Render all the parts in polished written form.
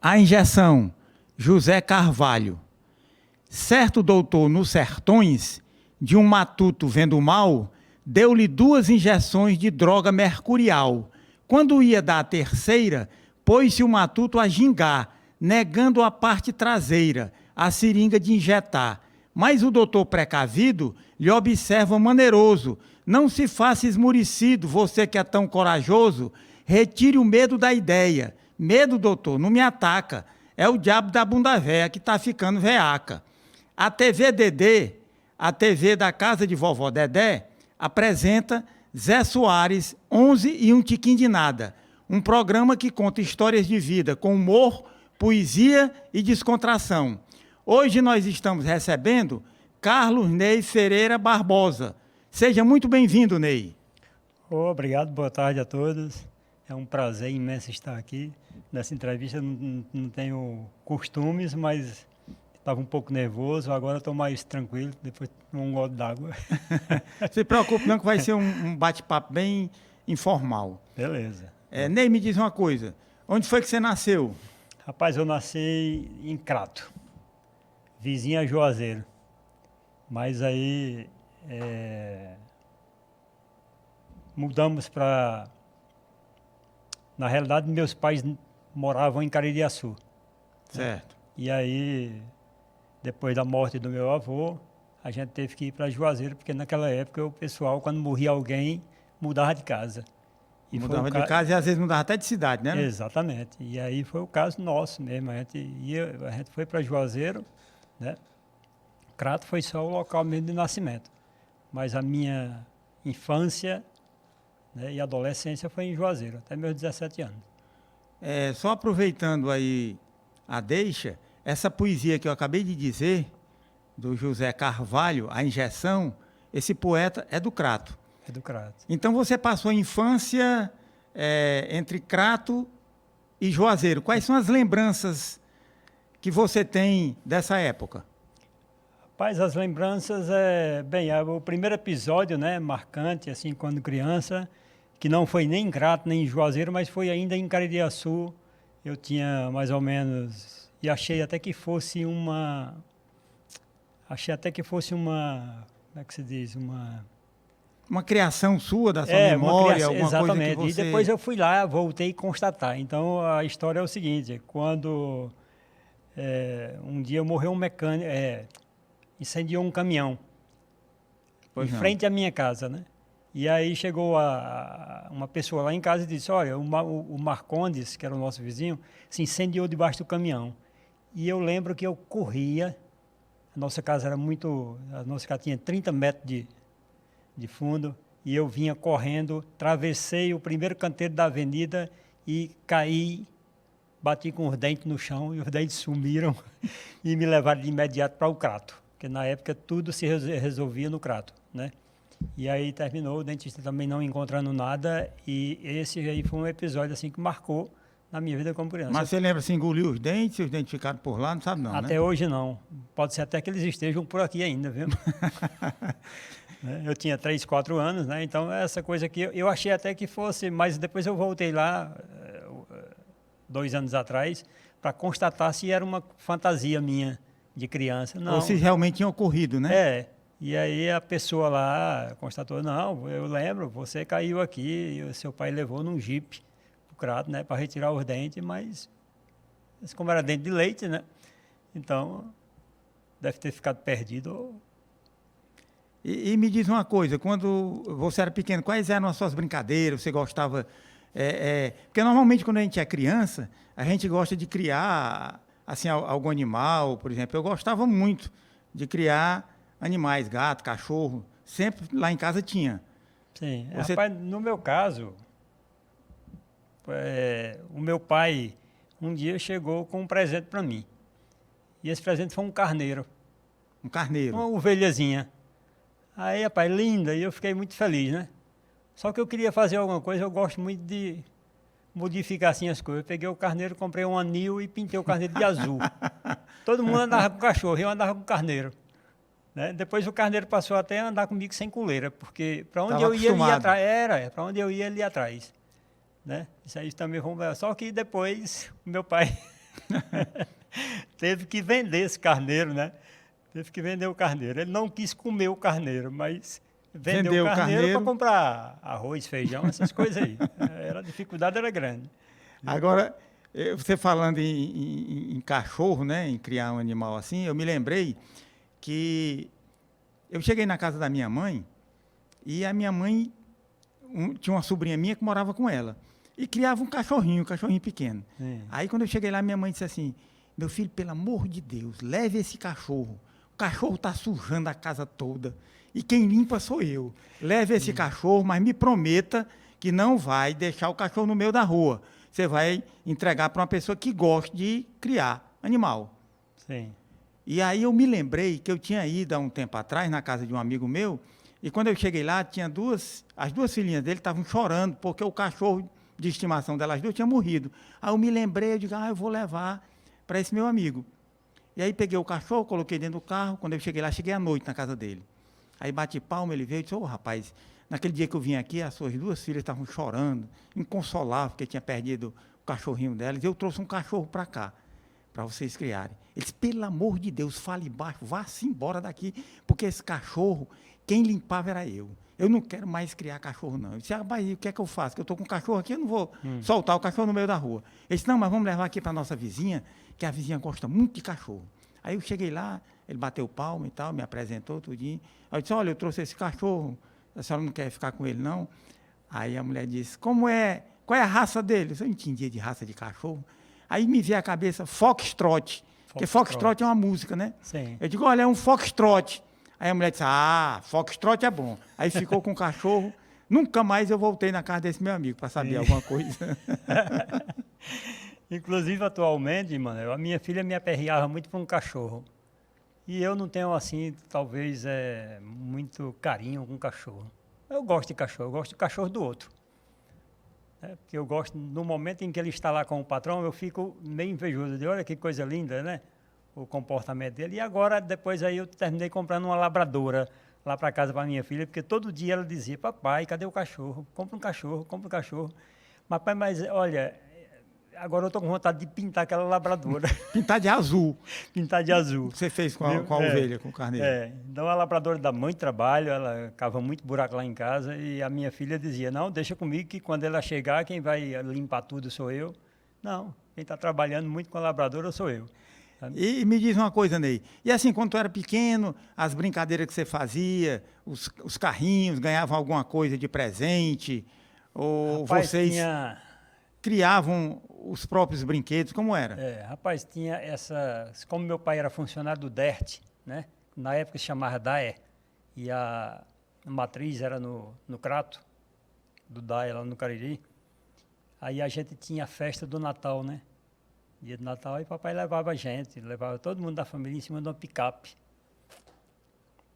A injeção, José Carvalho. Certo doutor nos sertões, de um matuto vendo mal, deu-lhe 2 injeções de droga mercurial. Quando ia dar a terceira, pôs-se o matuto a gingar, negando a parte traseira, a seringa de injetar. Mas o doutor precavido lhe observa maneiroso: não se faça esmurecido, você que é tão corajoso, retire o medo da ideia. Medo, doutor, não me ataca, é o diabo da bunda véia que está ficando veaca. A TV Dedê, a TV da casa de vovó Dedé, apresenta Zé Soares, 11 e um tiquinho de nada. Um programa que conta histórias de vida com humor, poesia e descontração. Hoje nós estamos recebendo Carlos Ney Ferreira Barbosa. Seja muito bem-vindo, Ney. Obrigado, boa tarde a todos. É um prazer imenso estar aqui. Nessa entrevista não tenho costumes, mas estava um pouco nervoso, agora estou mais tranquilo, depois um gole d'água. Se preocupe não que vai ser um bate-papo bem informal. Beleza. Ney, me diz uma coisa, onde foi que você nasceu? Rapaz, eu nasci em Crato, vizinho a Juazeiro, mas aí mudamos para... Na realidade, meus pais moravam em Caririaçu. Certo. E aí, depois da morte do meu avô, a gente teve que ir para Juazeiro, porque naquela época o pessoal, quando morria alguém, mudava de casa. E mudava de casa e às vezes mudava até de cidade, né? Exatamente. E aí foi o caso nosso mesmo. A gente foi para Juazeiro, né? Crato foi só o local mesmo de nascimento. Mas a minha infância, né, e adolescência foi em Juazeiro, até meus 17 anos. Só aproveitando aí a deixa, essa poesia que eu acabei de dizer, do José Carvalho, A Injeção, esse poeta é do Crato. É do Crato. Então você passou a infância entre Crato e Juazeiro. Quais são as lembranças que você tem dessa época? Rapaz, as lembranças o primeiro episódio, né, marcante, assim, quando criança, que não foi nem em Crato, nem em Juazeiro, mas foi ainda em Caririaçu. Eu tinha mais ou menos... E achei até que fosse uma... Como é que se diz? Uma criação sua, da sua memória, alguma exatamente. coisa que você... E depois eu fui lá, voltei a constatar. Então, a história é o seguinte, quando um dia morreu um mecânico, incendiou um caminhão em frente à minha casa, né? E aí chegou uma pessoa lá em casa e disse, olha, o Marcondes, que era o nosso vizinho, se incendiou debaixo do caminhão. E eu lembro que eu corria, a nossa casa tinha 30 metros de fundo, e eu vinha correndo, travessei o primeiro canteiro da avenida e caí, bati com os dentes no chão, e os dentes sumiram e me levaram de imediato para o Crato, porque na época tudo se resolvia no Crato, né? E aí terminou, o dentista também não encontrando nada, e esse aí foi um episódio assim que marcou na minha vida como criança. Mas você lembra se engoliu os dentes ficaram por lá? Não sabe não, Até né? hoje não. Pode ser até que eles estejam por aqui ainda, viu? Eu tinha 3, 4 anos, né? Então essa coisa aqui, eu achei até que fosse, mas depois eu voltei lá, 2 anos atrás, para constatar se era uma fantasia minha de criança. Não. Ou se realmente tinha ocorrido, né? E aí a pessoa lá constatou, não, eu lembro, você caiu aqui, e o seu pai levou num jipe pro Crato, né, para retirar os dentes, mas como era dente de leite, né, então deve ter ficado perdido. E me diz uma coisa, quando você era pequeno, quais eram as suas brincadeiras, você gostava... porque normalmente quando a gente é criança, a gente gosta de criar assim, algum animal, por exemplo. Eu gostava muito de criar animais, gato, cachorro, sempre lá em casa tinha. Sim, rapaz, no meu caso, o meu pai um dia chegou com um presente para mim. E esse presente foi um carneiro. Um carneiro? Uma ovelhazinha. Aí, rapaz, linda, e eu fiquei muito feliz, né? Só que eu queria fazer alguma coisa, eu gosto muito de modificar assim as coisas. Eu peguei o carneiro, comprei um anil e pintei o carneiro de azul. Todo mundo andava com cachorro, eu andava com carneiro. Né? Depois o carneiro passou até a andar comigo sem coleira, porque para onde eu ia, ele ia atrás. Para onde eu ia, ele ia atrás. Né? Isso aí também foi... Só que depois, meu pai Teve que vender esse carneiro, né? Teve que vender o carneiro. Ele não quis comer o carneiro, mas vendeu o carneiro para comprar arroz, feijão, essas coisas aí. A dificuldade era grande. Agora, você falando em cachorro, né, em criar um animal assim, eu me lembrei que eu cheguei na casa da minha mãe e a minha mãe tinha uma sobrinha minha que morava com ela e criava um cachorrinho pequeno. Aí, quando eu cheguei lá, minha mãe disse assim, meu filho, pelo amor de Deus, leve esse cachorro. O cachorro está sujando a casa toda e quem limpa sou eu. Leve esse cachorro, mas me prometa que não vai deixar o cachorro no meio da rua. Você vai entregar para uma pessoa que gosta de criar animal. Sim. E aí eu me lembrei que eu tinha ido há um tempo atrás na casa de um amigo meu, e quando eu cheguei lá, tinha as duas filhinhas dele estavam chorando, porque o cachorro de estimação delas duas tinha morrido. Aí eu me lembrei, eu digo, eu vou levar para esse meu amigo. E aí peguei o cachorro, coloquei dentro do carro, quando eu cheguei lá, cheguei à noite na casa dele. Aí bati palma, ele veio e disse, rapaz, naquele dia que eu vim aqui, as suas duas filhas estavam chorando, inconsolável, porque tinha perdido o cachorrinho delas, e eu trouxe um cachorro para cá, para vocês criarem. Ele disse, pelo amor de Deus, fale baixo, vá-se embora daqui, porque esse cachorro, quem limpava era eu. Eu não quero mais criar cachorro, não. Eu disse, rapaz, o que é que eu faço? Que eu estou com um cachorro aqui, eu não vou soltar o cachorro no meio da rua. Ele disse, não, mas vamos levar aqui para a nossa vizinha, que a vizinha gosta muito de cachorro. Aí eu cheguei lá, ele bateu palma e tal, me apresentou tudinho. Aí eu disse, olha, eu trouxe esse cachorro, a senhora não quer ficar com ele, não? Aí a mulher disse, qual é a raça dele? Eu não entendia de raça de cachorro. Aí me veio à cabeça Foxtrot, porque Foxtrot é uma música, né? Sim. Eu digo, olha, é um Foxtrot. Aí a mulher disse, Foxtrot é bom. Aí ficou com o cachorro. Nunca mais eu voltei na casa desse meu amigo para saber alguma coisa. Inclusive, atualmente, mano, a minha filha me aperreava muito por um cachorro. E eu não tenho, assim, talvez, muito carinho com cachorro. Eu gosto de cachorro, eu gosto do cachorro do outro. Porque eu gosto, no momento em que ele está lá com o patrão, eu fico meio invejoso. De olha que coisa linda, né? O comportamento dele. E agora, depois aí, eu terminei comprando uma labradora lá para casa para minha filha, porque todo dia ela dizia, papai, cadê o cachorro? Compra um cachorro, compra um cachorro. Papai, mas olha, agora eu estou com vontade de pintar aquela labradora. Pintar de azul. Pintar de azul. Você fez com a ovelha, com o carneiro. Então a labradora dá muito trabalho, ela cava muito buraco lá em casa e a minha filha dizia, não, deixa comigo que quando ela chegar, quem vai limpar tudo sou eu. Não, quem está trabalhando muito com a labradora sou eu. E me diz uma coisa, Ney, e assim, quando tu era pequeno, as brincadeiras que você fazia, os carrinhos, ganhavam alguma coisa de presente, ou Rapaz, vocês criavam os próprios brinquedos, como era? Rapaz, tinha como meu pai era funcionário do DERT, né? Na época se chamava DAE, e a matriz era no Crato, do DAE lá no Cariri, aí a gente tinha a festa do Natal, né? Dia de Natal, e papai levava a gente, levava todo mundo da família em cima de uma picape.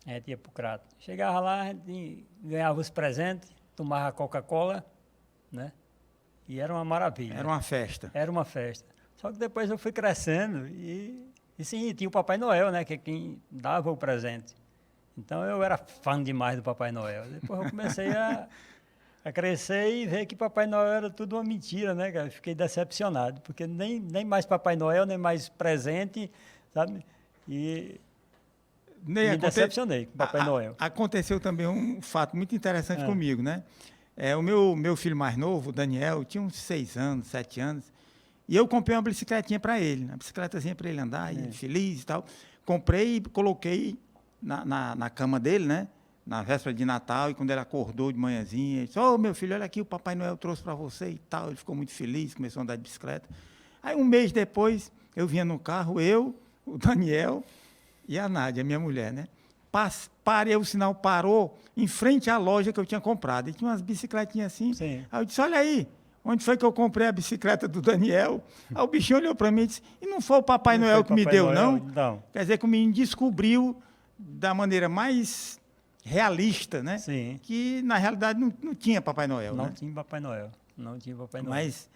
A gente ia pro Crato. Chegava lá, a gente ganhava os presentes, tomava Coca-Cola, né? E era uma maravilha. Era uma festa. Era uma festa. Só que depois eu fui crescendo e sim, tinha o Papai Noel, né? Que é quem dava o presente. Então eu era fã demais do Papai Noel. Depois eu comecei a crescer e ver que Papai Noel era tudo uma mentira, né, cara? Fiquei decepcionado, porque nem mais Papai Noel, nem mais presente, sabe? E me decepcionei com Papai Noel. Aconteceu também um fato muito interessante comigo, né? O meu filho mais novo, o Daniel, tinha uns 6 anos, 7 anos, e eu comprei uma bicicletinha para ele, uma bicicletazinha para ele andar, e feliz e tal. Comprei e coloquei na cama dele, né? Na véspera de Natal, e quando ele acordou de manhãzinha, ele disse, meu filho, olha aqui, o Papai Noel trouxe para você e tal. Ele ficou muito feliz, começou a andar de bicicleta. Aí, um mês depois, eu vinha no carro, eu, o Daniel e a Nádia, minha mulher, né? Parei, o sinal parou em frente à loja que eu tinha comprado. E tinha umas bicicletinhas assim. Sim. Aí eu disse, olha aí, onde foi que eu comprei a bicicleta do Daniel? Aí o bichinho olhou para mim e disse, e não foi o Papai Noel que me deu, não? Não. Quer dizer que o menino descobriu da maneira mais realista, né? Sim. Que, na realidade, não tinha Papai Noel, Não né? tinha Papai Noel. Não tinha Papai Noel. Mas...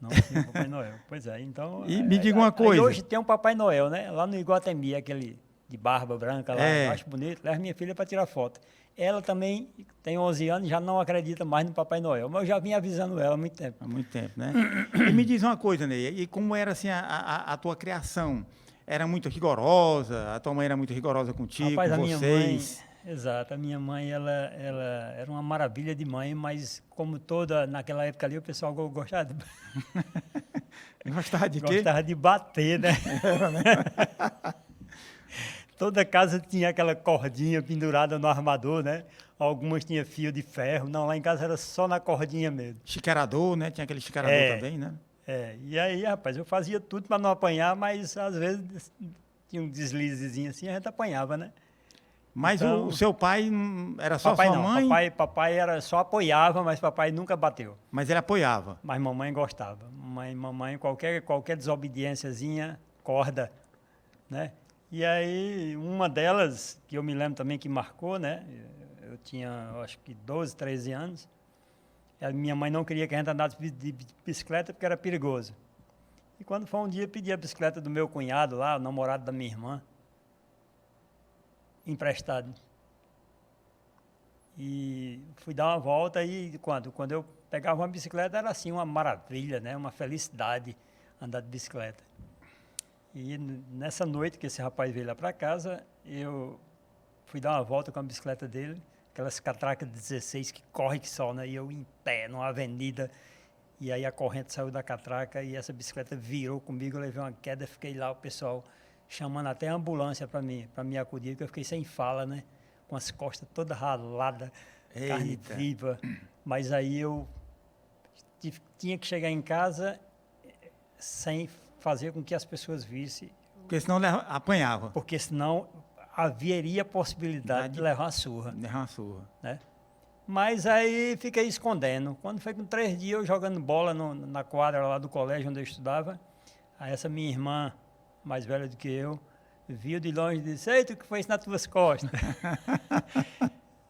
Não tinha Papai Noel. Pois é, então... E me diga uma coisa. Hoje tem um Papai Noel, né? Lá no Iguatemi, aquele de barba branca lá, eu acho bonito, levo minha filha para tirar foto. Ela também tem 11 anos, já não acredita mais no Papai Noel, mas eu já vim avisando ela há muito tempo. Há muito tempo, né? E me diz uma coisa, Ney, e como era assim a tua criação? Era muito rigorosa? A tua mãe era muito rigorosa contigo, Rapaz, com vocês? Exato, a minha mãe, ela era uma maravilha de mãe, mas como toda, naquela época ali, o pessoal gostava de, Gostava de quê? gostava de bater, né? Toda casa tinha aquela cordinha pendurada no armador, né? Algumas tinham fio de ferro. Não, lá em casa era só na cordinha mesmo. Chiqueirador, né? Tinha aquele chiqueirador também, né? E aí, rapaz, eu fazia tudo para não apanhar, mas às vezes tinha um deslizezinho assim, a gente apanhava, né? Mas Então, o seu pai era só papai sua não, mãe? papai era só apoiava, mas papai nunca bateu. Mas ele apoiava. Mas mamãe gostava. Mamãe qualquer desobediênciazinha, corda, né? E aí, uma delas, que eu me lembro também que marcou, né? Eu tinha, acho que 12, 13 anos. Minha mãe não queria que a gente andasse de bicicleta porque era perigoso. E quando foi um dia, eu pedi a bicicleta do meu cunhado lá, o namorado da minha irmã, emprestado. E fui dar uma volta e quando eu pegava uma bicicleta era assim uma maravilha, né? Uma felicidade andar de bicicleta. E nessa noite que esse rapaz veio lá para casa, eu fui dar uma volta com a bicicleta dele, aquelas catracas de 16 que corre que só, né? E eu em pé, numa avenida, e aí a corrente saiu da catraca e essa bicicleta virou comigo, eu levei uma queda, fiquei lá, o pessoal chamando até a ambulância para me acudir, porque eu fiquei sem fala, né? Com as costas todas raladas, carne viva. Mas aí eu tinha que chegar em casa sem fazer com que as pessoas vissem. Porque senão apanhava. Porque senão haveria possibilidade de levar uma surra. Levar uma surra. Né? Mas aí fiquei escondendo. Quando foi com 3 dias eu jogando bola na quadra lá do colégio onde eu estudava, aí essa minha irmã, mais velha do que eu, viu de longe e disse: "Ei, tu que foi isso nas tuas costas?"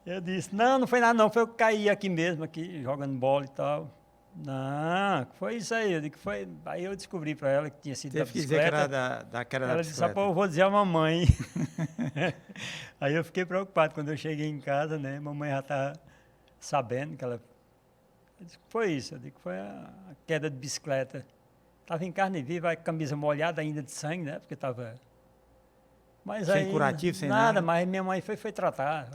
Eu disse: não foi nada não, foi eu que caí aqui mesmo, aqui, jogando bola e tal. Não, foi isso aí. Eu digo, foi. Aí eu descobri para ela que tinha sido da bicicleta. Dizer que era da queda da ela bicicleta. disse: "Pô, eu vou dizer à mamãe." Aí eu fiquei preocupado quando eu cheguei em casa, né? Mamãe já estava sabendo que ela... Eu disse: "Foi isso." Eu digo: "Foi a queda de bicicleta." Estava em carne viva, a camisa molhada ainda de sangue, né? Porque estava... Mas sem aí, curativo, sem nada? Mas minha mãe foi tratar.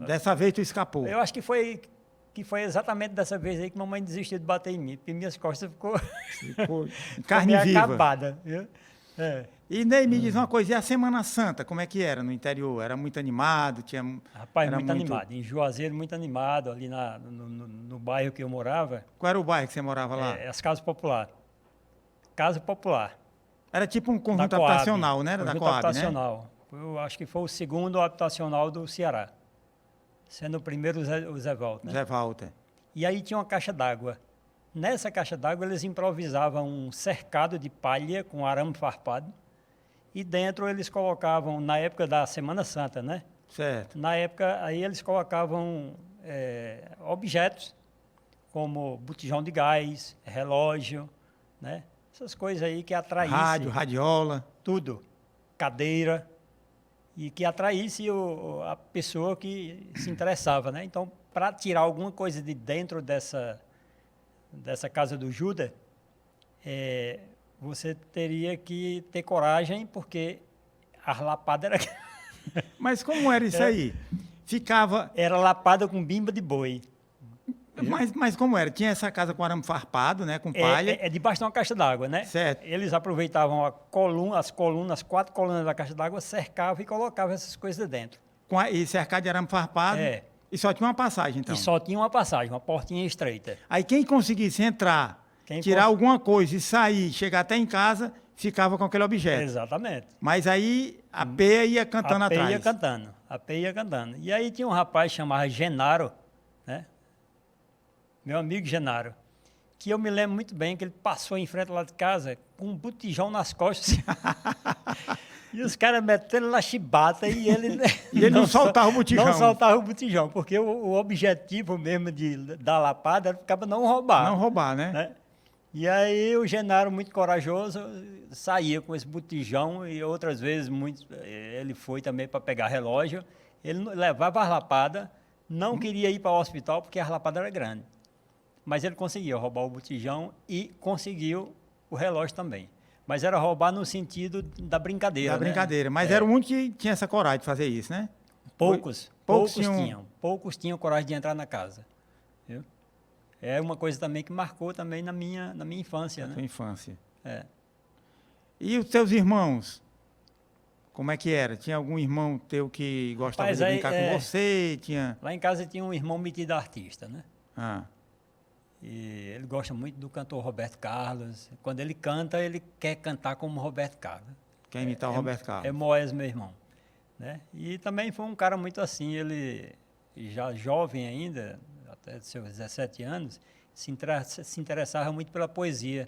Dessa vez tu escapou? Eu acho que foi exatamente dessa vez aí que mamãe desistiu de bater em mim, porque minhas costas ficou carne viva. Acabada. Viu? E Ney, me diz uma coisa, e a Semana Santa, como é que era no interior? Era muito animado? Rapaz, muito animado. Em Juazeiro, muito animado, ali no bairro que eu morava. Qual era o bairro que você morava lá? As Casas Populares. Casa Popular. Era tipo um conjunto habitacional, né? Era da Coab, habitacional. Né? Eu acho que foi o segundo habitacional do Ceará. Sendo o primeiro o Zé Walter. Né? Zé Walter. E aí tinha uma caixa d'água. Nessa caixa d'água eles improvisavam um cercado de palha com arame farpado. E dentro eles colocavam, na época da Semana Santa, né? Certo. Na época, aí eles colocavam objetos, como botijão de gás, relógio, né? Essas coisas aí que atraíssem... Rádio, radiola. Tudo. Cadeira. E que atraísse a pessoa que se interessava, né? Então, para tirar alguma coisa de dentro dessa casa do Judas, você teria que ter coragem, porque a lapada era... Mas como era isso aí? Ficava... Era lapada com bimba de boi. Mas como era? Tinha essa casa com arame farpado, né? Com palha. Debaixo de uma caixa d'água, né? Certo. Eles aproveitavam as 4 colunas da caixa d'água, cercavam e colocavam essas coisas dentro. E cercado de arame farpado. E só tinha uma passagem, então. E só tinha uma passagem, uma portinha estreita. Aí quem conseguisse entrar, tirar alguma coisa e sair, chegar até em casa, ficava com aquele objeto. Exatamente. Mas aí a peia ia cantando atrás. A peia ia cantando. E aí tinha um rapaz chamado Genaro, né? Meu amigo Genaro, que eu me lembro muito bem que ele passou em frente lá de casa com um botijão nas costas. E os caras metendo na chibata e ele... E ele não soltava o botijão. Não soltava o botijão, porque o objetivo mesmo da lapada era ficava não roubar. Não roubar, né? E aí o Genaro, muito corajoso, saía com esse botijão e outras vezes ele foi também para pegar relógio. Ele levava as lapadas, não queria ir para o hospital porque a lapada era grande. Mas ele conseguia roubar o botijão e conseguiu o relógio também. Mas era roubar no sentido da brincadeira. Da brincadeira. Mas era o único que tinha essa coragem de fazer isso, né? Poucos tinham. Poucos tinham coragem de entrar na casa. Viu? É uma coisa também que marcou também na minha infância. Na né? tua infância. É. E os teus irmãos? Como é que era? Tinha algum irmão teu que gostava Rapaz, de brincar com você? Tinha... Lá em casa tinha um irmão metido artista, né? Ah, E ele gosta muito do cantor Roberto Carlos. Quando ele canta, ele quer cantar como Roberto Carlos. quer imitar o Roberto Carlos. É Moés, meu irmão. Né? E também foi um cara muito assim, ele já jovem ainda, até seus 17 anos, se interessava muito pela poesia.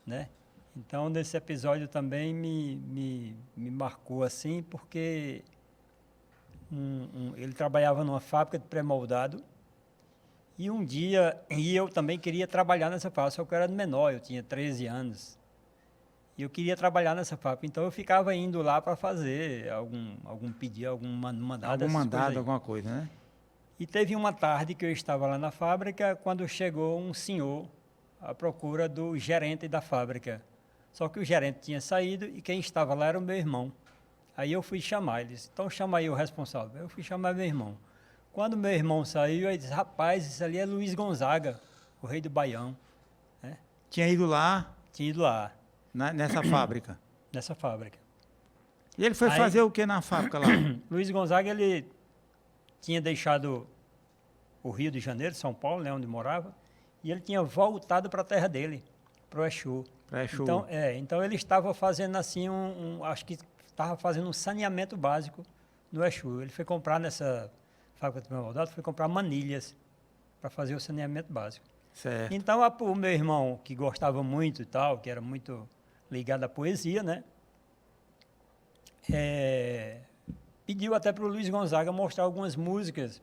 Né? Então, nesse episódio também me marcou assim, porque ele trabalhava numa fábrica de pré-moldado. E um dia, eu também queria trabalhar nessa fábrica, só que eu era menor, eu tinha 13 anos. E eu queria trabalhar nessa fábrica, então eu ficava indo lá para fazer algum pedido, algum mandado. Algum mandado, alguma coisa, né? E teve uma tarde que eu estava lá na fábrica, quando chegou um senhor à procura do gerente da fábrica. Só que o gerente tinha saído e quem estava lá era o meu irmão. Aí eu fui chamar, ele disse, então chama aí o responsável. Eu fui chamar meu irmão. Quando meu irmão saiu, eu disse, rapaz, isso ali é Luiz Gonzaga, o rei do Baião. Né? Tinha ido lá? Tinha ido lá. Nessa fábrica? Nessa fábrica. E ele foi fazer o que na fábrica lá? Luiz Gonzaga, ele tinha deixado o Rio de Janeiro, São Paulo, né, onde morava, e ele tinha voltado para a terra dele, para o Exu. Então ele estava fazendo assim, acho que estava fazendo um saneamento básico no Exu. Ele foi comprar nessa fábrica de pré-moldado, foi comprar manilhas para fazer o saneamento básico. Certo. Então o meu irmão, que gostava muito e tal, que era muito ligado à poesia, né? Pediu até para o Luiz Gonzaga mostrar algumas músicas,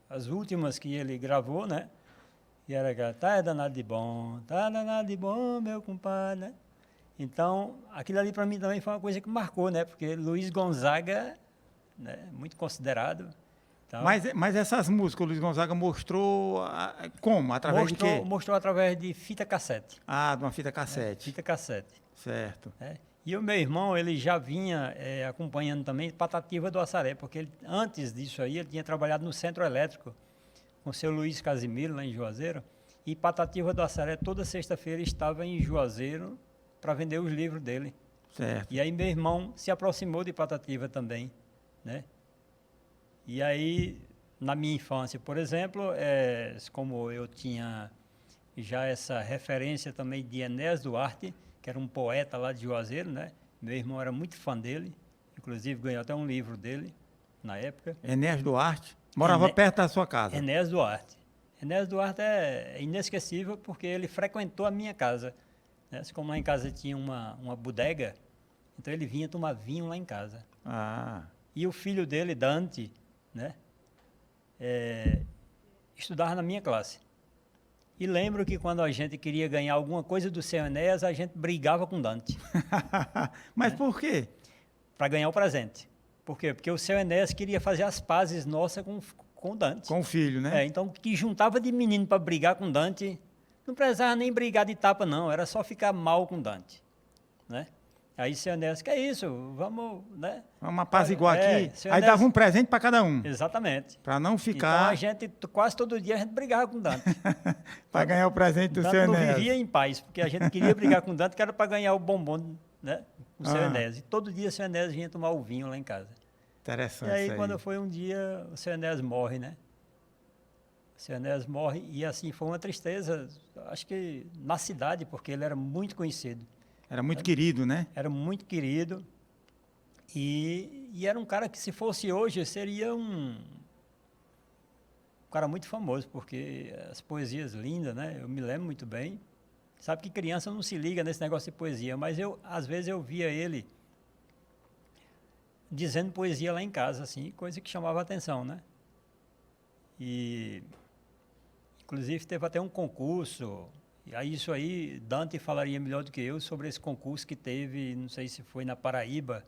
as últimas que ele gravou, né? E era aquela, tá danado de bom, meu compadre, né? Então, aquilo ali para mim também foi uma coisa que marcou, né? Porque Luiz Gonzaga, né? Muito considerado. Então, mas essas músicas o Luiz Gonzaga mostrou como? Através de quê? Mostrou através de fita cassete. Ah, de uma fita cassete. Fita cassete. Certo. E o meu irmão, ele já vinha acompanhando também Patativa do Assaré, porque antes disso aí, ele tinha trabalhado no Centro Elétrico, com o seu Luiz Casimiro, lá em Juazeiro, e Patativa do Assaré, toda sexta-feira, estava em Juazeiro para vender os livros dele. Certo. E aí meu irmão se aproximou de Patativa também, né? E aí, na minha infância, por exemplo, como eu tinha já essa referência também de Enéas Duarte, que era um poeta lá de Juazeiro, né? Meu irmão era muito fã dele, inclusive ganhou até um livro dele, na época. Enéas Duarte? Morava perto da sua casa? Enéas Duarte. Enéas Duarte é inesquecível porque ele frequentou a minha casa. Né? Como lá em casa tinha uma bodega, então ele vinha tomar vinho lá em casa. Ah. E o filho dele, Dante, né? Estudava na minha classe. E lembro que quando a gente queria ganhar alguma coisa do seu Enéas, a gente brigava com Dante. Mas por quê? Para ganhar o presente. Por quê? Porque o seu Enéas queria fazer as pazes nossas com Dante. Com o filho, né? Então, que juntava de menino para brigar com Dante, não precisava nem brigar de tapa, não. Era só ficar mal com Dante. Né? Aí o seu Enéas, que é isso? Vamos, né? Vamos apaziguar aqui. Aí Enéas, dava um presente para cada um. Exatamente. Para não ficar... Então, quase todo dia a gente brigava com Dante. Para ganhar o presente do seu Enéas. Não vivia em paz, porque a gente queria brigar com Dante, que era para ganhar o bombom, né? O seu Enéas. E todo dia o seu Enéas vinha tomar o vinho lá em casa. Interessante. E aí, quando foi um dia, o seu Enéas morre, né? O seu Enéas morre, e assim, foi uma tristeza, acho que na cidade, porque ele era muito conhecido. Era muito querido, né? Era muito querido. E era um cara que, se fosse hoje, seria um cara muito famoso, porque as poesias lindas, né? Eu me lembro muito bem. Sabe que criança não se liga nesse negócio de poesia, mas às vezes eu via ele dizendo poesia lá em casa, assim, coisa que chamava a atenção, né? E, inclusive, teve até um concurso E aí isso aí, Dante falaria melhor do que eu sobre esse concurso que teve, não sei se foi na Paraíba,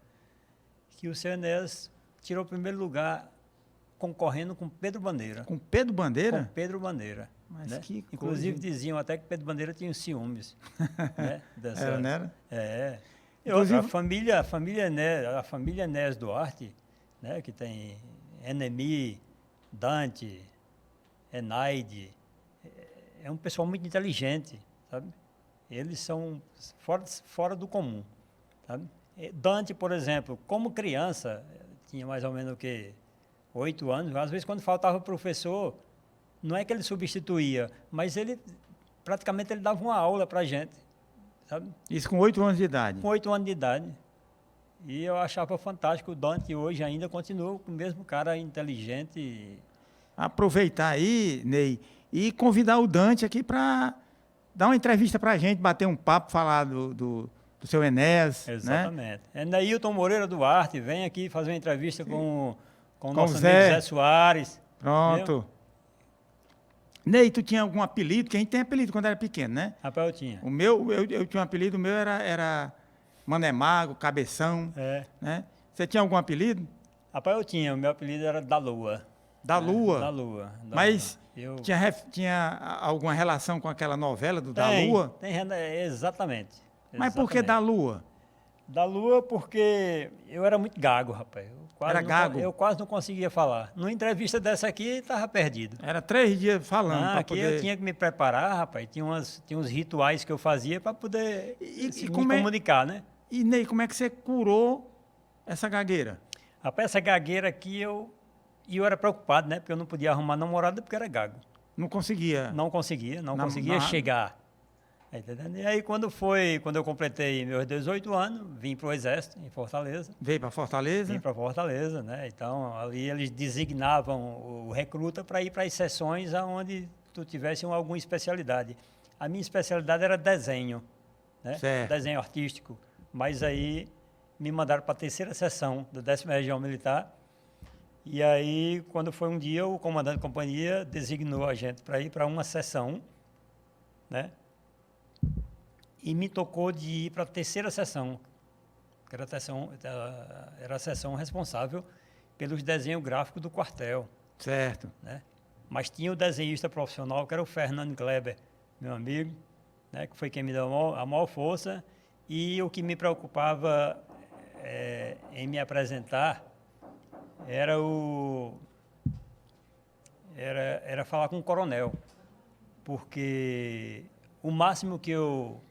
que o seu Enéas tirou o primeiro lugar concorrendo com Pedro Bandeira. Com Pedro Bandeira? Com Pedro Bandeira. Mas né? que Inclusive coisa. diziam até que Pedro Bandeira tinha ciúmes. né? Era, não era? É. E Inclusive... outra, a família Enéas Duarte, né? Que tem Enemi, Dante, Enaide, é um pessoal muito inteligente, sabe? Eles são fora do comum, sabe? Dante, por exemplo, como criança, tinha mais ou menos o quê? 8 anos, às vezes quando faltava professor, não é que ele substituía, mas ele praticamente ele dava uma aula para a gente, sabe? Isso com 8 anos de idade? Com 8 anos de idade. E eu achava fantástico, o Dante hoje ainda continua com o mesmo cara inteligente. Aproveitar aí, Ney, e convidar o Dante aqui para dar uma entrevista para a gente, bater um papo, falar do seu Enéas. Exatamente. Né? Neilton Moreira Duarte, vem aqui fazer uma entrevista com o nosso Zé. amigo Zé Soares. Pronto. Entendeu? Ney, tu tinha algum apelido? Que a gente tem apelido quando era pequeno, né? Rapaz, eu tinha. O meu, eu tinha um apelido, o meu era Mané Mago, Cabeção. É. Né? Você tinha algum apelido? Rapaz, eu tinha. O meu apelido era Da Lua. Da Lua? Da Lua. Mas Eu... tinha alguma relação com aquela novela do Da Lua? Tem, exatamente. Mas por que Da Lua? Da Lua porque eu era muito gago, rapaz. Gago? Eu quase não conseguia falar. Numa entrevista dessa aqui, estava perdido. Era 3 dias falando. Aqui poder... eu tinha que me preparar, rapaz. Tinha uns rituais que eu fazia para poder me comunicar, né? E, Ney, como é que você curou essa gagueira? Rapaz, essa gagueira aqui, eu era preocupado, né? Porque eu não podia arrumar namorada porque era gago. Não conseguia? Não conseguia chegar. Entendendo? E aí, quando eu completei meus 18 anos, vim para o Exército, em Fortaleza. Veio para Fortaleza? Vim para Fortaleza, né? Então, ali eles designavam o recruta para ir para as sessões onde tu tivesse alguma especialidade. A minha especialidade era desenho, né? Certo. Desenho artístico. Mas aí me mandaram para a 3ª seção da 10ª Região Militar. E aí, quando foi um dia, o comandante de companhia designou a gente para ir para uma sessão, né? E me tocou de ir para a 3ª seção, que era a seção responsável pelos desenhos gráficos do quartel. Certo. Né? Mas tinha o desenhista profissional, que era o Fernando Kleber, meu amigo, né? Que foi quem me deu a maior força. E o que me preocupava em me apresentar era falar com o coronel, porque o máximo que eu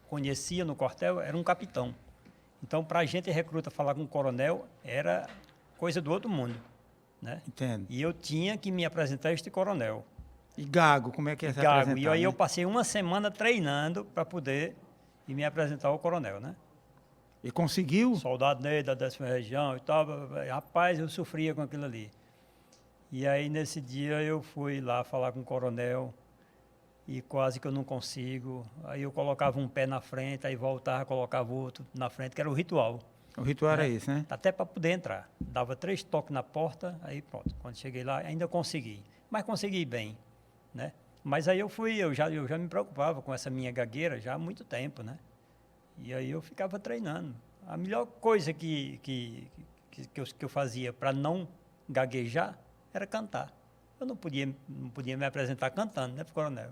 conhecia no quartel era um capitão. Então, para a gente recruta falar com um coronel, era coisa do outro mundo. Né? Entendo. E eu tinha que me apresentar a este coronel. E gago, como é que é se apresentar? E aí eu passei uma semana treinando para poder me apresentar ao coronel, né? E conseguiu? Soldado Ney da 10ª Região e tal. Rapaz, eu sofria com aquilo ali. E aí, nesse dia, eu fui lá falar com o coronel. E quase que eu não consigo. Aí eu colocava um pé na frente, aí voltava, colocava o outro na frente, que era o ritual. O ritual era isso, né? Até para poder entrar. Dava 3 toques na porta, aí pronto. Quando cheguei lá, ainda consegui. Mas consegui bem, né? Mas aí eu já me preocupava com essa minha gagueira já há muito tempo, né? E aí eu ficava treinando. A melhor coisa que eu fazia para não gaguejar era cantar. Eu não podia me apresentar cantando, né, pro coronel?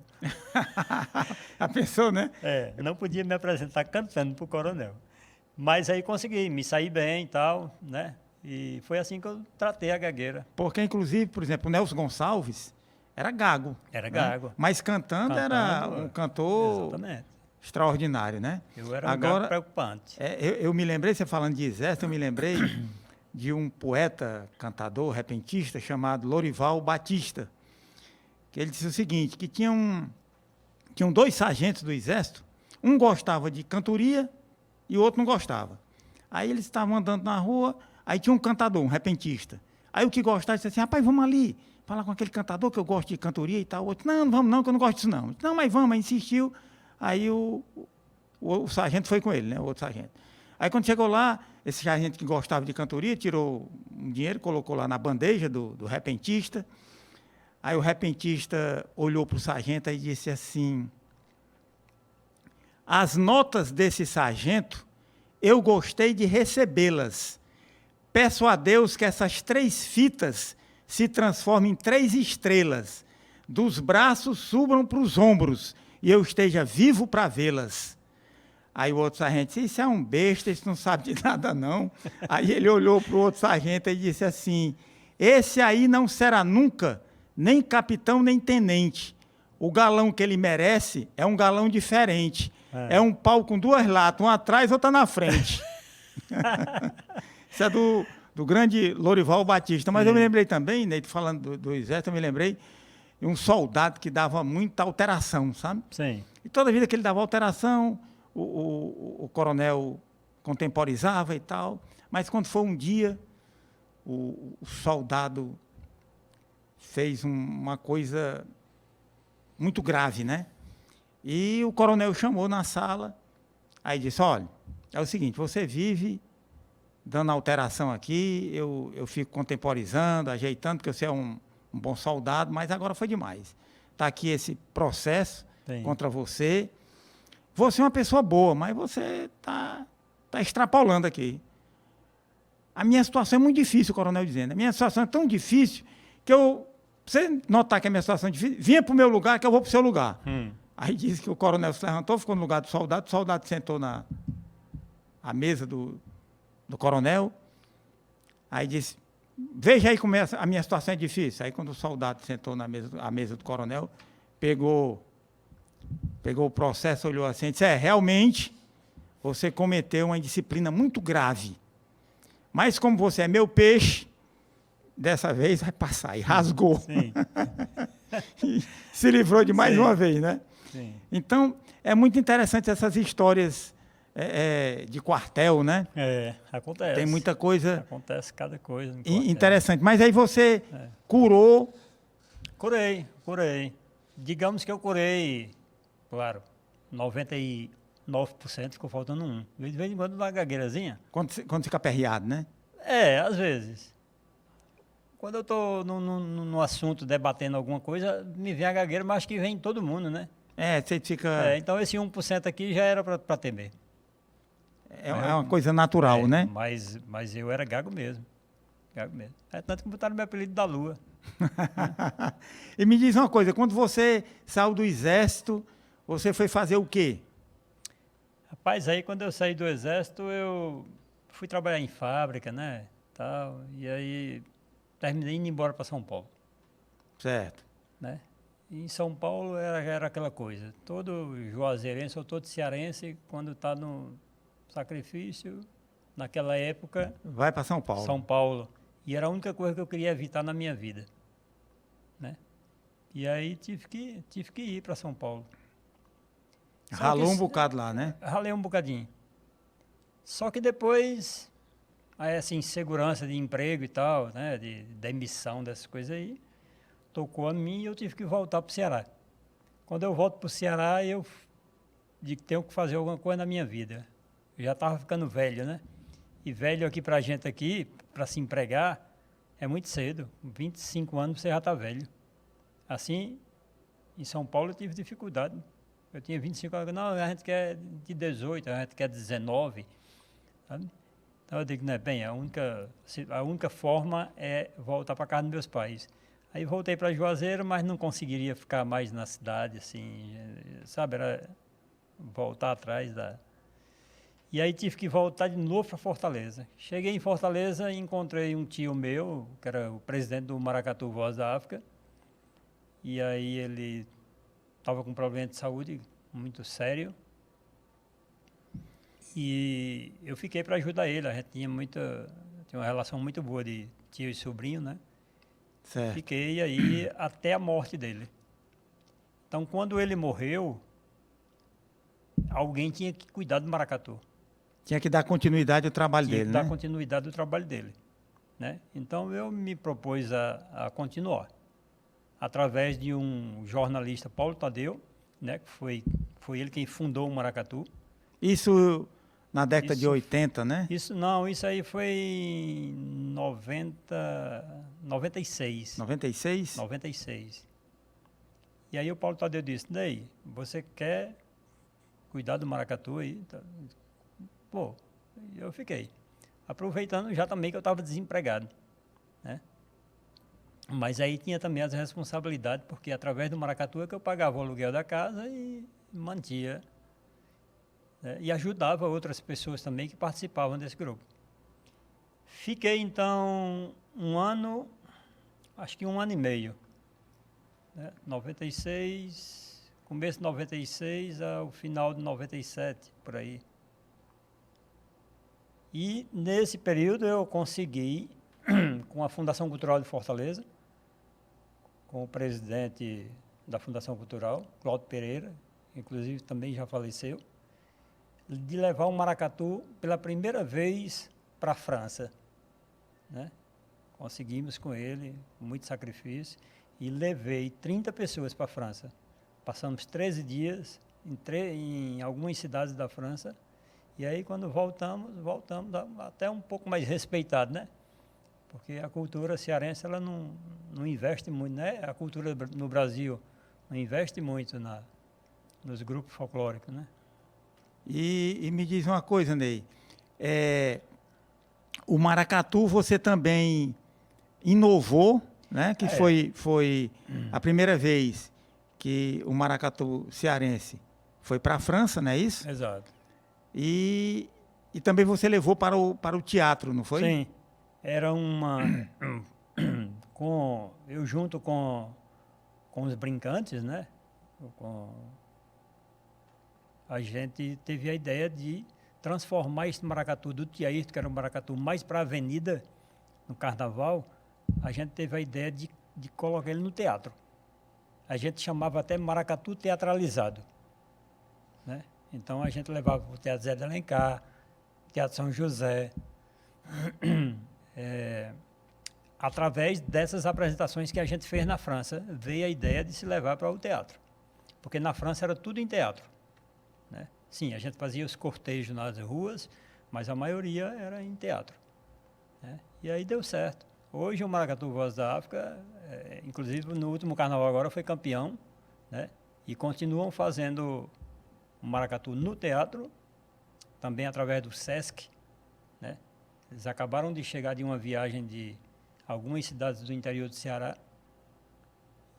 A pessoa, né? Não podia me apresentar cantando pro coronel. Mas aí consegui, me saí bem e tal, né? E foi assim que eu tratei a gagueira. Porque, inclusive, por exemplo, o Nelson Gonçalves era gago. Era né? gago. Mas cantando era um cantor exatamente. Extraordinário, né? Eu era um gago preocupante. Eu me lembrei, você falando de exército, eu me lembrei de um poeta, cantador, repentista, chamado Lorival Batista, que ele disse o seguinte, que tinham 2 sargentos do exército, um gostava de cantoria e o outro não gostava. Aí eles estavam andando na rua, aí tinha um cantador, um repentista. Aí o que gostava disse assim, rapaz, vamos ali, falar com aquele cantador que eu gosto de cantoria e tal. O outro, não vamos não, que eu não gosto disso não. Não, mas vamos, aí insistiu. Aí o sargento foi com ele, né, o outro sargento. Aí quando chegou lá, esse sargento que gostava de cantoria, tirou um dinheiro, colocou lá na bandeja do repentista. Aí o repentista olhou para o sargento e disse assim, As notas desse sargento, eu gostei de recebê-las. Peço a Deus que essas 3 fitas se transformem em 3 estrelas, dos braços subam para os ombros, e eu esteja vivo para vê-las. Aí o outro sargento disse, isso é um besta, isso não sabe de nada não. Aí ele olhou para o outro sargento e disse assim, esse aí não será nunca nem capitão nem tenente. O galão que ele merece é um galão diferente. É um pau com 2 latas, um atrás, outra na frente. Isso é do grande Lorival Batista. Mas eu me lembrei também, Neito, falando do exército, eu me lembrei de um soldado que dava muita alteração, sabe? Sim. E toda vida que ele dava alteração, o coronel contemporizava e tal. Mas quando foi um dia, o soldado fez uma coisa muito grave, né? E o coronel chamou na sala, aí disse, olha, é o seguinte, você vive dando alteração aqui, eu fico contemporizando, ajeitando, porque você é um bom soldado, mas agora foi demais. Está aqui esse processo contra você. Você é uma pessoa boa, mas você está extrapolando aqui. A minha situação é muito difícil, o coronel dizendo. A minha situação é tão difícil que você notar que a minha situação é difícil, vinha para o meu lugar que eu vou para o seu lugar. Aí disse que o coronel se levantou, ficou no lugar do soldado, o soldado sentou na mesa do coronel, aí disse, veja aí como a minha situação é difícil. Aí quando o soldado sentou na mesa do coronel, pegou o processo, olhou assim e disse, realmente, você cometeu uma indisciplina muito grave. Mas como você é meu peixe, dessa vez vai passar. E rasgou. Sim. E se livrou de mais uma vez, né? Sim. Então, é muito interessante essas histórias de quartel, né? Acontece. Tem muita coisa... Acontece cada coisa. Interessante. Mas aí você curou... Curei. Digamos que eu curei, claro, 99% ficou faltando 1. De vez em quando dá uma gagueirazinha. Quando fica aperreado, né? Às vezes. Quando eu estou no assunto, debatendo alguma coisa, me vem a gagueira, mas acho que vem todo mundo, né? Você fica... Então esse 1% aqui já era para temer. É uma coisa natural, né? Mas eu era gago mesmo. Tanto que botaram meu apelido da Lua. E me diz uma coisa, quando você saiu do exército, você foi fazer o quê? Rapaz, aí quando eu saí do exército, eu fui trabalhar em fábrica, né? Tal, e aí terminei indo embora para São Paulo. Certo. Né? E em São Paulo era aquela coisa. Todo juazeirense ou todo cearense, quando está no sacrifício, naquela época... Vai para São Paulo. São Paulo. E era a única coisa que eu queria evitar na minha vida. Né? E aí tive que ir para São Paulo. Ralou um bocado lá, né? Ralei um bocadinho. Só que depois, aí, assim, segurança de emprego e tal, né? De demissão, dessas coisas aí, tocou a mim e eu tive que voltar para o Ceará. Quando eu volto para o Ceará, eu digo que tenho que fazer alguma coisa na minha vida. Eu já estava ficando velho, né? E velho aqui para a gente aqui, para se empregar, é muito cedo. Com 25 anos você já está velho. Assim, em São Paulo eu tive dificuldade. Eu tinha 25 anos, não, a gente quer de 18, a gente quer 19. Sabe? Então eu digo, né, bem, a única forma é voltar para casa dos meus pais. Aí voltei para Juazeiro, mas não conseguiria ficar mais na cidade, assim, sabe, era voltar atrás da... E aí tive que voltar de novo para Fortaleza. Cheguei em Fortaleza e encontrei um tio meu, que era o presidente do Maracatu Voz da África, e aí ele estava com um problema de saúde muito sério, e eu fiquei para ajudar ele. A gente tinha uma relação muito boa de tio e sobrinho, né? Certo. Fiquei aí até a morte dele. Então, quando ele morreu, alguém tinha que cuidar do Maracatu. Tinha que dar continuidade ao trabalho dele, né? Tinha que dar continuidade ao trabalho dele. Né? Então, eu me propus a continuar. Através de um jornalista, Paulo Tadeu, né? Que foi ele quem fundou o Maracatu. Isso na década de 80, né? Isso aí foi em 96. 96? 96. E aí o Paulo Tadeu disse, Ney, você quer cuidar do maracatu aí. Tá. Pô, eu fiquei. Aproveitando já também que eu estava desempregado, né? Mas aí tinha também as responsabilidades, porque através do maracatu é que eu pagava o aluguel da casa e mantia, né? E ajudava outras pessoas também que participavam desse grupo. Fiquei então um ano, acho que um ano e meio, né? 96, começo de 96 ao final de 97, por aí. E nesse período eu consegui, com a Fundação Cultural de Fortaleza, com o presidente da Fundação Cultural, Cláudio Pereira, inclusive também já faleceu, de levar o maracatu pela primeira vez para a França, né? Conseguimos com ele, com muito sacrifício, e levei 30 pessoas para a França. Passamos 13 dias em algumas cidades da França, e aí quando voltamos até um pouco mais respeitado, né? Porque a cultura cearense ela não investe muito, né? A cultura no Brasil não investe muito nos grupos folclóricos, né? E me diz uma coisa, Ney. O maracatu você também inovou, né? Que foi a primeira vez que o maracatu cearense foi para a França, não é isso? Exato. E também você levou para o teatro, não foi? Sim. Era eu junto com os brincantes, né? A gente teve a ideia de transformar esse maracatu do teatro, que era um maracatu mais para a avenida, no carnaval, a gente teve a ideia de colocar ele no teatro. A gente chamava até maracatu teatralizado, né? Então a gente levava o Teatro Zé de Alencar, Teatro São José, através dessas apresentações que a gente fez na França, veio a ideia de se levar para o teatro. Porque na França era tudo em teatro, né? Sim, a gente fazia os cortejos nas ruas, mas a maioria era em teatro, né? E aí deu certo. Hoje o Maracatu Voz da África, inclusive no último carnaval agora foi campeão, né? E continuam fazendo o maracatu no teatro, também através do SESC, né? Eles acabaram de chegar de uma viagem de algumas cidades do interior do Ceará.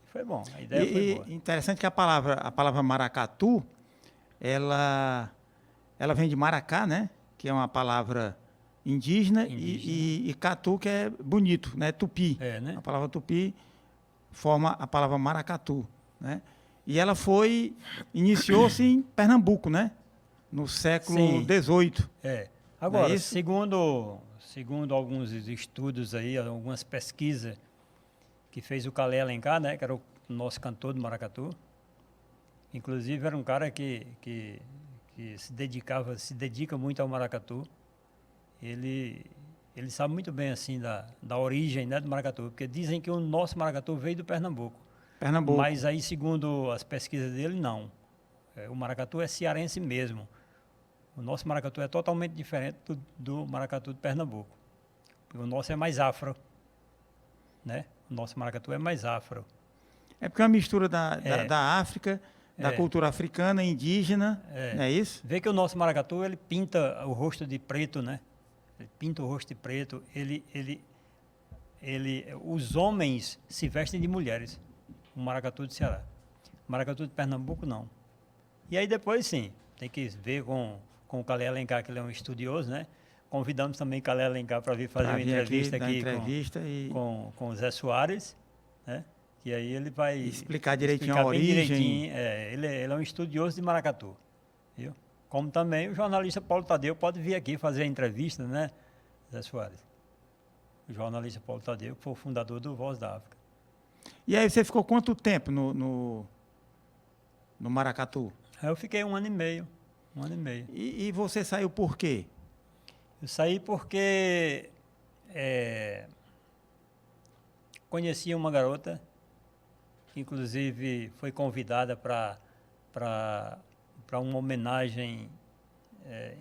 Foi bom, a ideia foi boa. Interessante que a palavra maracatu, ela vem de maracá, né? Que é uma palavra indígena. E catu, que é bonito, né? Tupi. Né? A palavra tupi forma a palavra maracatu, né? E ela iniciou-se em Pernambuco, né? No século XVIII. Agora, segundo alguns estudos aí, algumas pesquisas que fez o Calé Alencar, né? Que era o nosso cantor do maracatu. Inclusive era um cara que se dedica muito ao maracatu. Ele sabe muito bem assim da origem, né, do maracatu, porque dizem que o nosso maracatu veio do Pernambuco. Mas aí, segundo as pesquisas dele, não. O maracatu é cearense mesmo. O nosso maracatu é totalmente diferente do maracatu de Pernambuco. O nosso é mais afro, né? O nosso maracatu é mais afro. É porque é uma mistura da África, da cultura africana, indígena, não é isso? Vê que o nosso maracatu, ele pinta o rosto de preto, né? Ele pinta o rosto de preto. Os homens se vestem de mulheres. O maracatu do Ceará. O maracatu de Pernambuco, não. E aí depois, sim, tem que ver com o Calé Alencar, que ele é um estudioso, né? Convidamos também o Calé Alencar para vir fazer uma entrevista aqui com o Zé Soares, né? E aí ele vai explicar direitinho a origem. Ele é um estudioso de maracatu, viu? Como também o jornalista Paulo Tadeu pode vir aqui fazer a entrevista, né, Zé Soares? O jornalista Paulo Tadeu, que foi o fundador do Voz da África. E aí você ficou quanto tempo no maracatu? Eu fiquei um ano e meio. E você saiu por quê? Eu saí porque conheci uma garota que inclusive foi convidada para uma homenagem,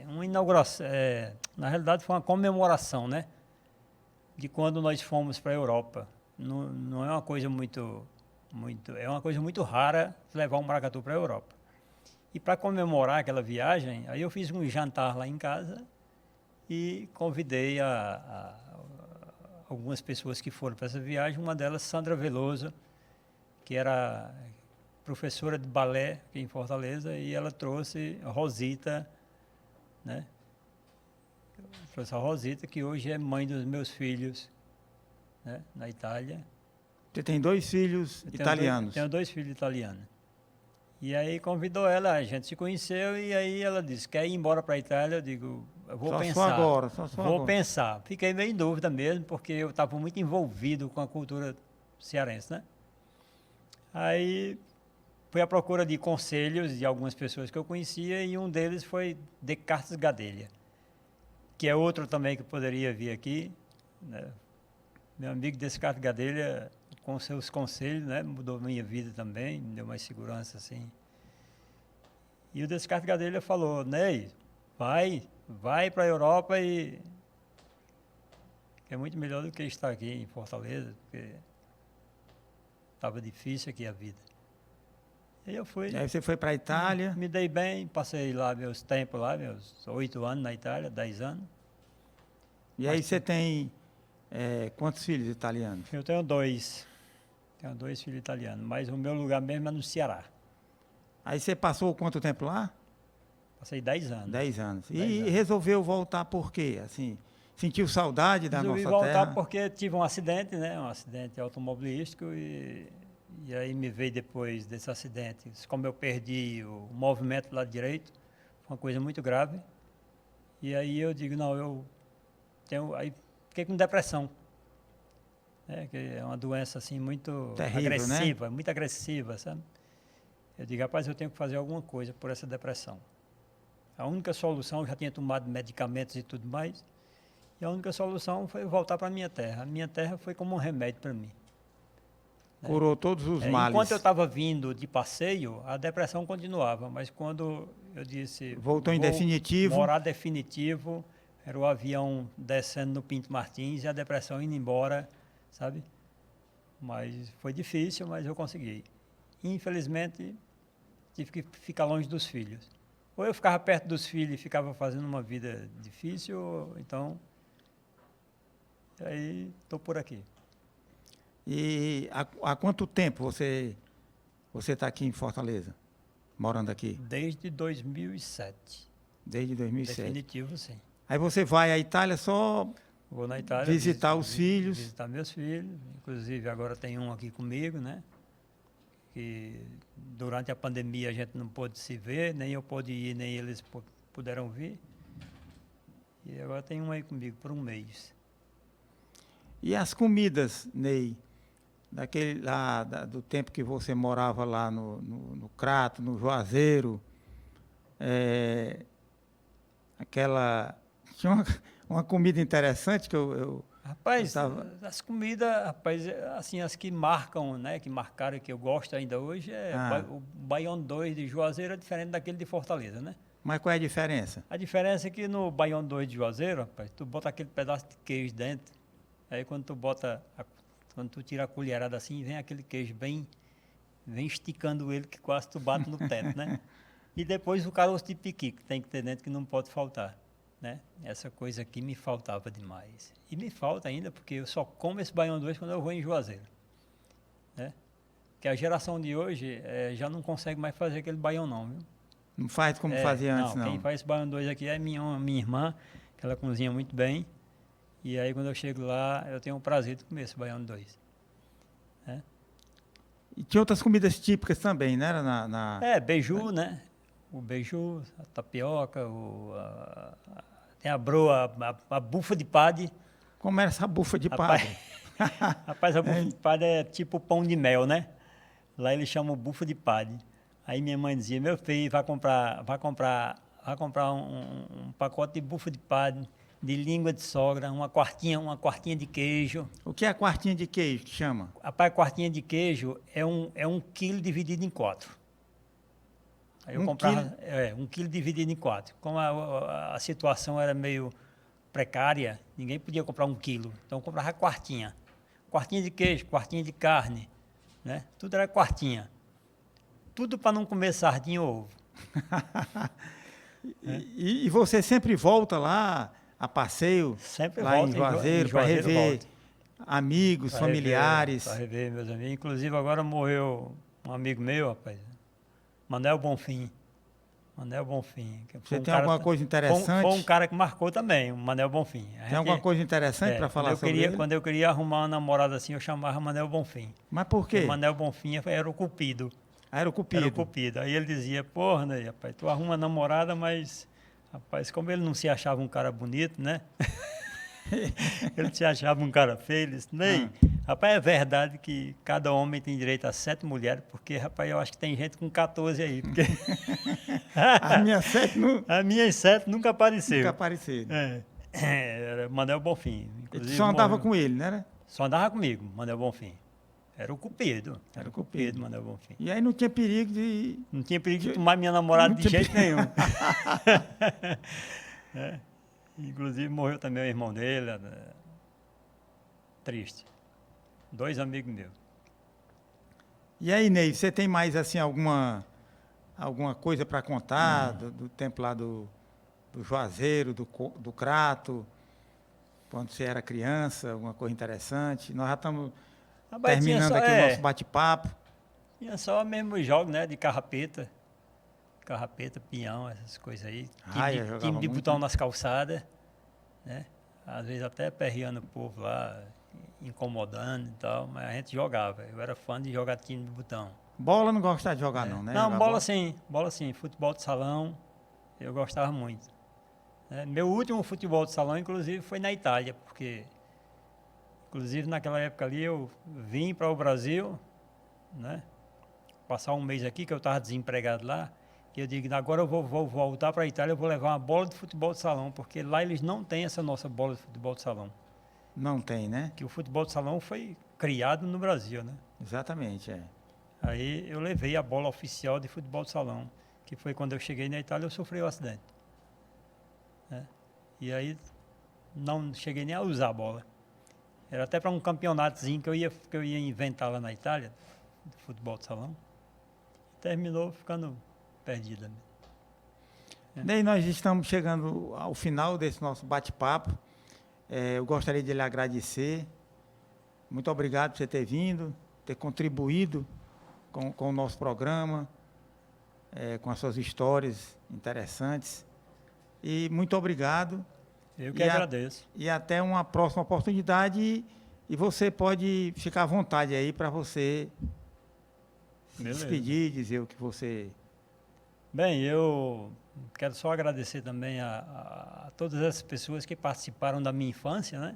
uma inauguração, na realidade foi uma comemoração, né? De quando nós fomos para a Europa. Não é uma coisa é uma coisa muito rara levar um maracatu para a Europa. E para comemorar aquela viagem, aí eu fiz um jantar lá em casa e convidei algumas pessoas que foram para essa viagem, uma delas, Sandra Veloso, que era professora de balé aqui em Fortaleza, e ela trouxe a Rosita, né? Trouxe a Rosita, que hoje é mãe dos meus filhos, né? Na Itália. Você tem 2 filhos italianos? Tenho 2 filhos italianos. E aí convidou ela, a gente se conheceu, e aí ela disse, quer ir embora para a Itália? Eu digo, eu vou pensar. Só agora, só Vou agora. pensar. Fiquei meio em dúvida mesmo, porque eu estava muito envolvido com a cultura cearense, né? Aí fui à procura de conselhos de algumas pessoas que eu conhecia, e um deles foi Descartes Gadelha, que é outro também que poderia vir aqui, né? Meu amigo Descartes Gadelha, com seus conselhos, né, mudou minha vida também, me deu mais segurança, assim. E o Descartes Gadelha falou, Ney, vai para a Europa, e é muito melhor do que estar aqui em Fortaleza, porque estava difícil aqui a vida. E eu fui. Aí você foi para a Itália? Me dei bem, passei lá meus tempos lá, meus 8 anos na Itália, 10 anos. E aí você tem quantos filhos italianos? Eu tenho 2. Tenho 2 filhos italianos, mas o meu lugar mesmo é no Ceará. Aí você passou quanto tempo lá? Passei 10 anos. 10 anos. 10 E anos. resolveu voltar por quê? Assim, sentiu saudade da Resolvi nossa voltar terra? porque tive um acidente, né? Um acidente automobilístico, e aí me veio depois desse acidente, como eu perdi o movimento do lado direito, foi uma coisa muito grave. E aí eu digo, não, eu tenho... Aí fiquei com depressão. Que é uma doença assim muito terrível, agressiva, né? muito agressiva, sabe? Eu digo, rapaz, eu tenho que fazer alguma coisa por essa depressão. A única solução, eu já tinha tomado medicamentos e tudo mais, e a única solução foi voltar para a minha terra. A minha terra foi como um remédio para mim. Curou todos os males. Enquanto eu estava vindo de passeio, a depressão continuava, mas quando eu disse... Voltou em definitivo. Morar definitivo, era o avião descendo no Pinto Martins e a depressão indo embora, sabe? Mas foi difícil, mas eu consegui. Infelizmente, tive que ficar longe dos filhos. Ou eu ficava perto dos filhos e ficava fazendo uma vida difícil, ou então... Aí, estou por aqui. E há quanto tempo você está aqui em Fortaleza, morando aqui? Desde 2007. Desde 2007. Definitivo, sim. Aí você vai à Itália só Vou na Itália visitar os filhos. Visitar meus filhos. Inclusive, agora tem um aqui comigo, né? Que durante a pandemia a gente não pôde se ver, nem eu pude ir, nem eles puderam vir. E agora tem um aí comigo por um mês. E as comidas, Ney, daquele lá, do tempo que você morava lá no Crato, no Juazeiro, tinha uma comida interessante que eu Rapaz, as comidas, rapaz, assim, as que marcam, né, que marcaram, que eu gosto ainda hoje, o Baião 2 de Juazeiro é diferente daquele de Fortaleza, né? Mas qual é a diferença? A diferença é que no Baião 2 de Juazeiro, rapaz, tu bota aquele pedaço de queijo dentro, aí quando tu tira a colherada assim, vem aquele queijo vem esticando ele, que quase tu bate no teto, né? E depois o caroço de piqui, que tem que ter dentro, que não pode faltar, né? Essa coisa aqui me faltava demais. E me falta ainda, porque eu só como esse Baião 2 quando eu vou em Juazeiro, né? Porque a geração de hoje já não consegue mais fazer aquele baião não, viu? Não faz como fazia antes, não. Quem faz esse Baião 2 aqui é minha irmã, que ela cozinha muito bem. E aí, quando eu chego lá, eu tenho o prazer de comer esse Baião 2. Né? E tinha outras comidas típicas também, né? Beiju, né? O beiju, a tapioca, tem a broa, a bufa de padre. Como era essa bufa de padre? Rapaz, a bufa de padre é tipo pão de mel, né? Lá eles chamam bufa de padre. Aí minha mãe dizia, meu filho, vai comprar um pacote de bufa de padre, de língua de sogra, uma quartinha de queijo. O que é a quartinha de queijo que chama? Rapaz, quartinha de queijo é 1 quilo dividido em 4. Aí eu comprava 1 quilo dividido em 4. Como a situação era meio precária, ninguém podia comprar 1 quilo. Então eu comprava quartinha. Quartinha de queijo, quartinha de carne, né? Tudo era quartinha. Tudo para não comer sardinha ou ovo. E você sempre volta lá a passeio, Sempre lá volto em Juazeiro, para rever amigos, familiares. Para rever meus amigos. Inclusive agora morreu um amigo meu, rapaz, Manuel Bonfim. Manuel Bonfim. Você tem alguma coisa interessante? Foi um cara que marcou também, o Manuel Bonfim. Tem alguma coisa interessante para falar sobre ele? Quando eu queria arrumar uma namorada assim, eu chamava Manuel Bonfim. Mas por quê? O Manuel Bonfim era o cupido. Ah, era o cupido. Era o cupido. Aí ele dizia, porra, Ney, rapaz, tu arruma uma namorada, mas, rapaz, como ele não se achava um cara bonito, né? Ele se achava um cara feio, ele disse, Ney, rapaz, é verdade que cada homem tem direito a 7 mulheres, porque, rapaz, eu acho que tem gente com 14 aí. Porque... As minhas 7 não... As minhas 7 nunca apareceram. Nunca apareceram. Era Manuel Bonfim. Ele só andava com ele, né? Só andava comigo, Manuel Bonfim. Era o cupido. Era o cupido, Manuel Bonfim. E aí não tinha perigo de... Não tinha perigo de tomar minha namorada de jeito nenhum. Inclusive morreu também o irmão dele. Triste. 2 amigos meus. E aí, Ney, você tem mais assim alguma coisa para contar do tempo lá do Juazeiro, do Crato, quando você era criança, alguma coisa interessante? Nós já estamos terminando aqui o nosso bate-papo. Tinha só mesmo os jogos, né, de carrapeta, pinhão, essas coisas aí. Time de botão nas calçadas, né? Às vezes até perreando o povo lá, incomodando e tal, mas a gente jogava. Eu era fã de jogar time de botão. Bola não gostava de jogar não, né? Não, bola sim. Futebol de salão, eu gostava muito. Meu último futebol de salão, inclusive, foi na Itália, porque, inclusive, naquela época ali, eu vim para o Brasil, né? Passar um mês aqui, que eu estava desempregado lá, e eu digo, agora eu vou voltar para a Itália, eu vou levar uma bola de futebol de salão, porque lá eles não têm essa nossa bola de futebol de salão. Não tem, né? Que o futebol de salão foi criado no Brasil, né? Exatamente, Aí eu levei a bola oficial de futebol de salão, que foi quando eu cheguei na Itália, eu sofri um acidente. E aí não cheguei nem a usar a bola. Era até para um campeonatozinho que eu ia inventar lá na Itália, de futebol de salão. Terminou ficando perdida. Ney, nós estamos chegando ao final desse nosso bate-papo. Eu gostaria de lhe agradecer. Muito obrigado por você ter vindo, ter contribuído com o nosso programa, com as suas histórias interessantes. E muito obrigado. Eu que agradeço. E até uma próxima oportunidade. E você pode ficar à vontade aí para você se despedir, dizer o que você... Bem, eu quero só agradecer também a todas essas pessoas que participaram da minha infância, né?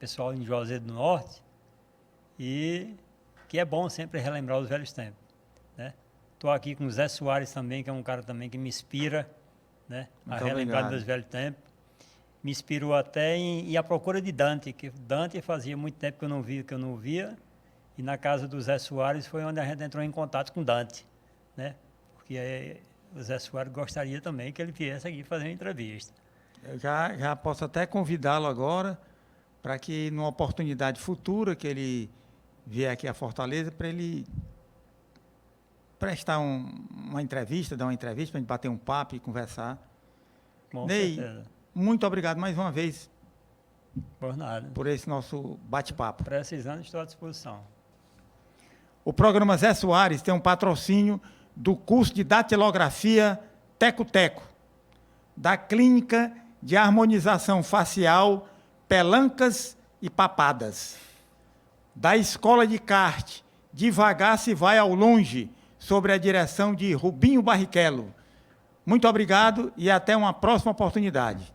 Pessoal em Juazeiro do Norte. E que é bom sempre relembrar os velhos tempos, né? Estou aqui com o Zé Soares também, que é um cara também que me inspira, né? A relembrar dos velhos tempos. Me inspirou até em A Procura de Dante, que Dante fazia muito tempo que eu não via, e na casa do Zé Soares foi onde a gente entrou em contato com Dante, né? Porque o Zé Soares gostaria também que ele viesse aqui fazer uma entrevista. Eu já posso até convidá-lo agora, para que numa oportunidade futura que ele vier aqui a Fortaleza, para ele prestar uma entrevista, dar uma entrevista, para a gente bater um papo e conversar. Com Ney, certeza. muito obrigado mais uma vez Por nada. por esse nosso bate-papo. Precisando, estou à disposição. O programa Zé Soares tem um patrocínio do curso de datilografia Teco-Teco, da Clínica de Harmonização Facial Pelancas e Papadas, da Escola de Kart Devagar se vai ao longe, sobre a direção de Rubinho Barrichello. Muito obrigado e até uma próxima oportunidade.